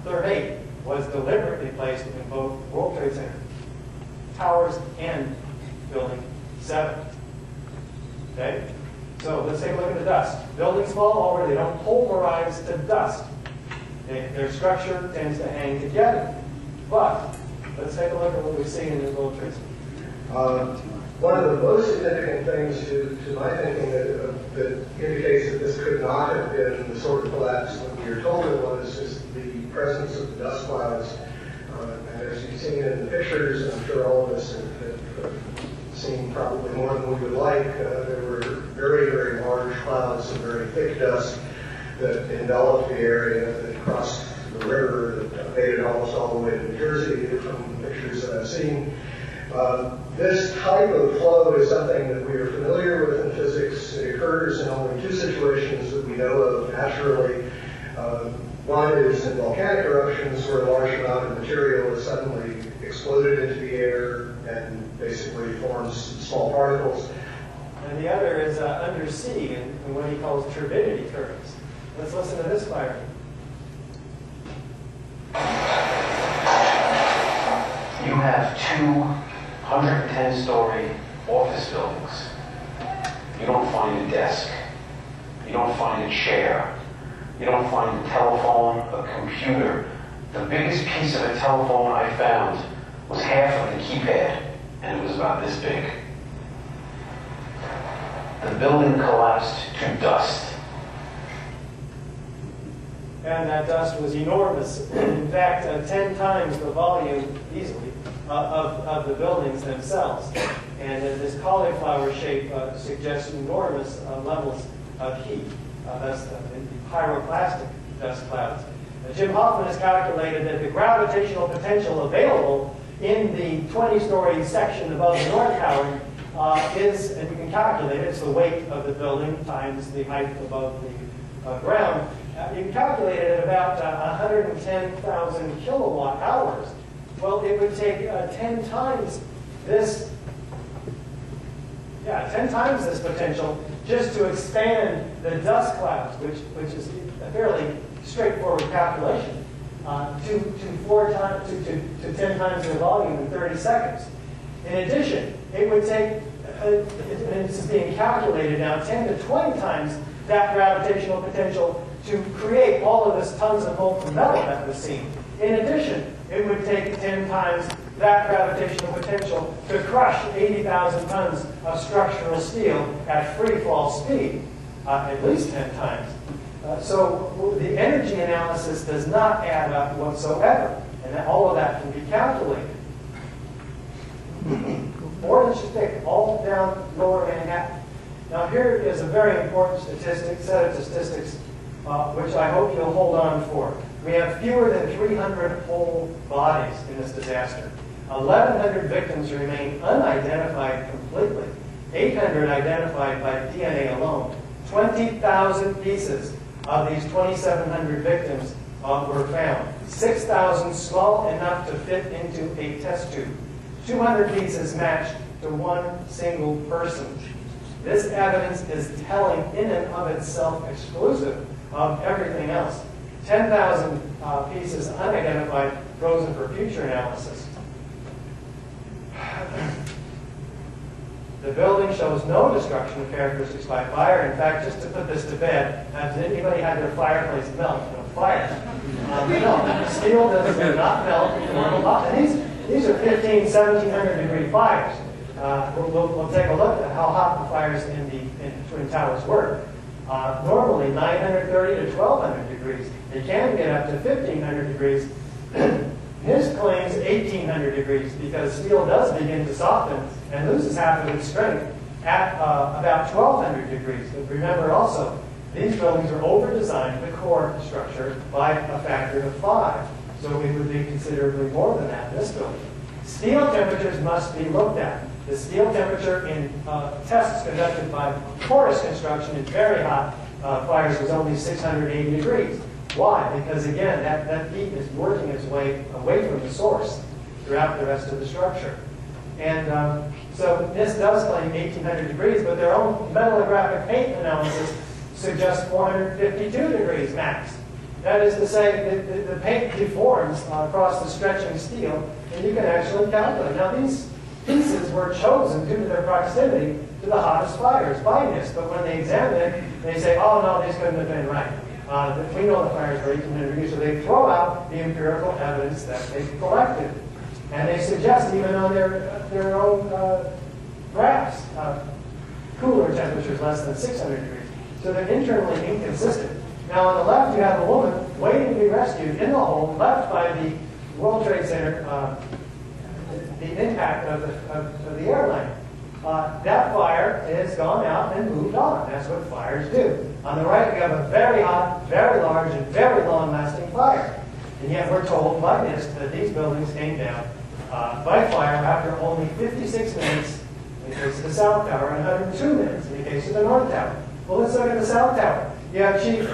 Third 8 was deliberately placed in both World Trade Center towers and Building 7. Okay? So let's take a look at the dust. Buildings fall over, they don't pulverize to dust. Their structure tends to hang together. But let's take a look at what we see in the World Trade Center. One of the most significant things to my thinking that indicates that this could not have been the sort of collapse that we are told it was is the presence of the dust clouds. And as you've seen in the pictures, and I'm sure all of us have seen probably more than we would like, there were very, very large clouds of very thick dust that enveloped the area, that crossed the river, that made it almost all the way to New Jersey from the pictures that I've seen. This type of flow is something that we are familiar with in physics. It occurs in only two situations that we know of naturally. One is in volcanic eruptions where a large amount of material is suddenly exploded into the air and basically forms small particles. And the other is undersea in what he calls turbidity currents. Let's listen to this fire. You have 210-story office buildings. You don't find a desk. You don't find a chair. You don't find a telephone, a computer. The biggest piece of a telephone I found was half of the keypad, and it was about this big. The building collapsed to dust. And that dust was enormous. In fact, 10 times the volume, easily, of the buildings themselves. And this cauliflower shape suggests enormous levels of heat. That's the pyroclastic dust clouds. Jim Hoffman has calculated that the gravitational potential available in the 20-story section above the North Tower is, and you can calculate it, it's the weight of the building times the height above the ground. You can calculate it at about 110,000 kilowatt hours. Well, it would take 10 times this, 10 times this potential just to expand the dust clouds, which is a fairly straightforward calculation, to 10 times their volume in 30 seconds. In addition, it would take, and this is being calculated now, 10 to 20 times that gravitational potential to create all of this tons of molten metal that was seen. In addition, it would take 10 times that gravitational potential to crush 80,000 tons of structural steel at free fall speed, at least 10 times. So the energy analysis does not add up whatsoever, and all of that can be calculated. 4 inches thick, all down lower Manhattan. Now here is a very important set of statistics, which I hope you'll hold on for. We have fewer than 300 whole bodies in this disaster. 1,100 victims remain unidentified completely. 800 identified by DNA alone. 20,000 pieces of these 2,700 victims were found. 6,000 small enough to fit into a test tube. 200 pieces matched to one single person. This evidence is telling in and of itself, exclusive of everything else. 10,000 pieces unidentified, frozen for future analysis. The building shows no destruction of characteristics by fire. In fact, just to put this to bed, has anybody had their fireplace melt in a fire? No, steel does not melt in normal hot. These are 1,500, 1,700 degree fires. We'll take a look at how hot the fires in the Twin Towers were. Normally 930 to 1,200 degrees. It can get up to 1,500 degrees. His claims 1,800 degrees because steel does begin to soften and loses half of its strength at about 1,200 degrees. But remember also, these buildings are over-designed, the core structure, by a factor of 5. So it would be considerably more than that in this building. Steel temperatures must be looked at. The steel temperature in tests conducted by porous construction in very hot fires was only 680 degrees. Why? Because again, that heat is working its way away from the source throughout the rest of the structure. And so this does claim 1,800 degrees, but their own metallographic paint analysis suggests 452 degrees max. That is to say, the paint deforms across the stretching steel, and you can actually calculate. Now, these pieces were chosen due to their proximity to the hottest fires by NIST, but when they examine it, they say, oh, no, these couldn't have been right. We know the fires were 1800 degrees, so they throw out the empirical evidence that they collected. And they suggest, even on their own graphs, cooler temperatures less than 600 degrees. So they're internally inconsistent. Now, on the left, you have a woman waiting to be rescued in the hole, left by the World Trade Center, the impact of the airline. That fire has gone out and moved on. That's what fires do. On the right, we have a very hot, very large, and very long-lasting fire. And yet we're told by NIST that these buildings came down by fire after only 56 minutes in the case of the South Tower and 102 minutes in the case of the North Tower. Well, let's look at the South Tower. You have Chief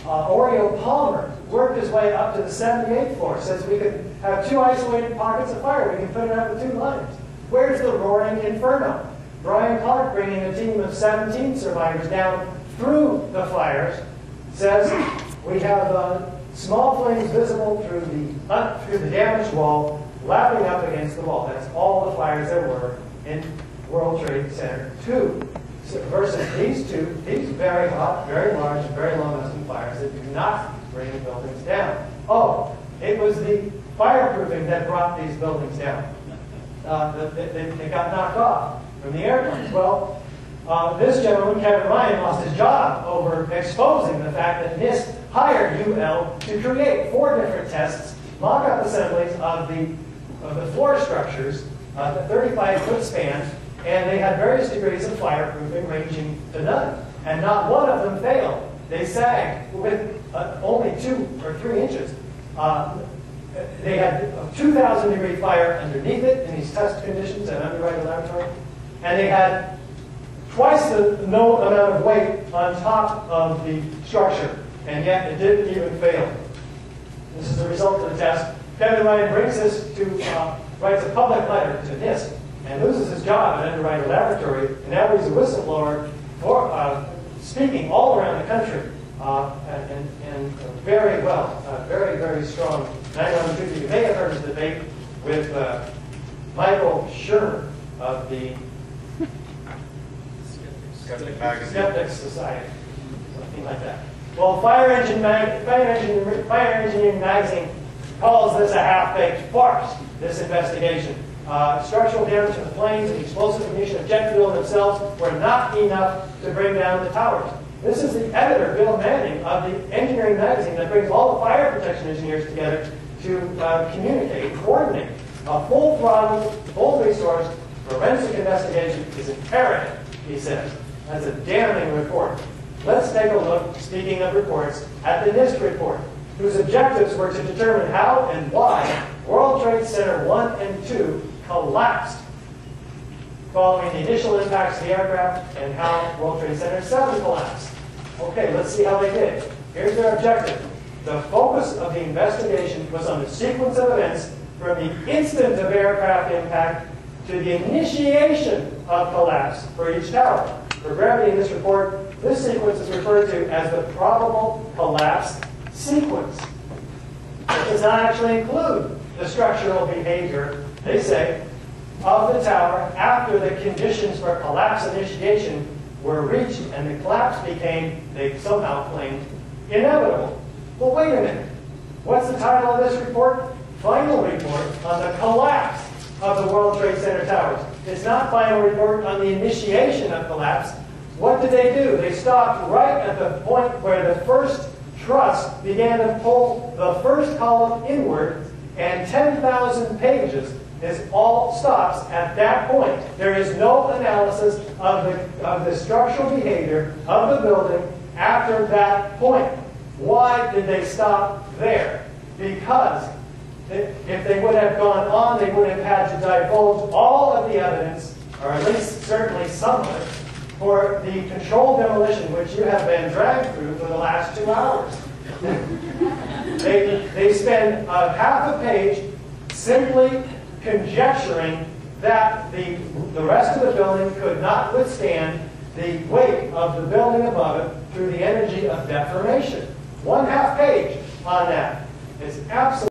Oriel Palmer worked his way up to the 78th floor. Says we could have 2 isolated pockets of fire. We can put it up with 2 lines. Where's the roaring inferno? Brian Clark, bringing a team of 17 survivors down through the fires, says we have small flames visible through the damaged wall, lapping up against the wall. That's all the fires there were in World Trade Center 2. Versus these very hot, very large, very long-lasting fires that do not bring buildings down. Oh, it was the fireproofing that brought these buildings down. They got knocked off from the airplanes. Well, this gentleman, Kevin Ryan, lost his job over exposing the fact that NIST hired UL to create 4 different tests, mock-up assemblies of the floor structures, the 35-foot span, and they had various degrees of fireproofing ranging to none. And not one of them failed. They sagged with only 2 or 3 inches. They had a 2,000-degree fire underneath it in these test conditions at Underwriter Laboratory. And they had twice the known amount of weight on top of the structure. And yet it didn't even fail. This is the result of the test. Kevin Ryan brings this to, writes a public letter to NIST, and loses his job at Underwriter Laboratory, and now he's a whistleblower for speaking all around the country, and very well, very, very strong. 950. You may have heard his debate with Michael Shermer of the Skeptics Society, something like that. Well, Fire Engineering Magazine calls this a half-baked farce, this investigation. Structural damage to the planes and the explosive ignition of jet fuel themselves were not enough to bring down the towers. This is the editor, Bill Manning, of the engineering magazine that brings all the fire protection engineers together to communicate and coordinate. A full throttle, full resource forensic investigation is imperative, he says. That's a damning report. Let's take a look, speaking of reports, at the NIST report, whose objectives were to determine how and why World Trade Center 1 and 2 collapsed following the initial impacts of the aircraft and how World Trade Center 7 collapsed. Okay, let's see how they did. Here's their objective. The focus of the investigation was on the sequence of events from the instant of aircraft impact to the initiation of collapse for each tower. For brevity in this report, this sequence is referred to as the probable collapse sequence. It does not actually include the structural behavior, they say, of the tower after the conditions for collapse initiation were reached and the collapse became, they somehow claimed, inevitable. Well, wait a minute. What's the title of this report? Final report on the collapse of the World Trade Center towers. It's not final report on the initiation of collapse. What did they do? They stopped right at the point where the first truss began to pull the first column inward, and 10,000 pages is all stops at that point. There is no analysis of the structural behavior of the building after that point. Why did they stop there? Because if they would have gone on, they would have had to divulge all of the evidence, or at least certainly some of it, for the controlled demolition, which you have been dragged through for the last 2 hours. They spend half a page simply conjecturing that the rest of the building could not withstand the weight of the building above it through the energy of deformation. 1/2 page on that. It's absolutely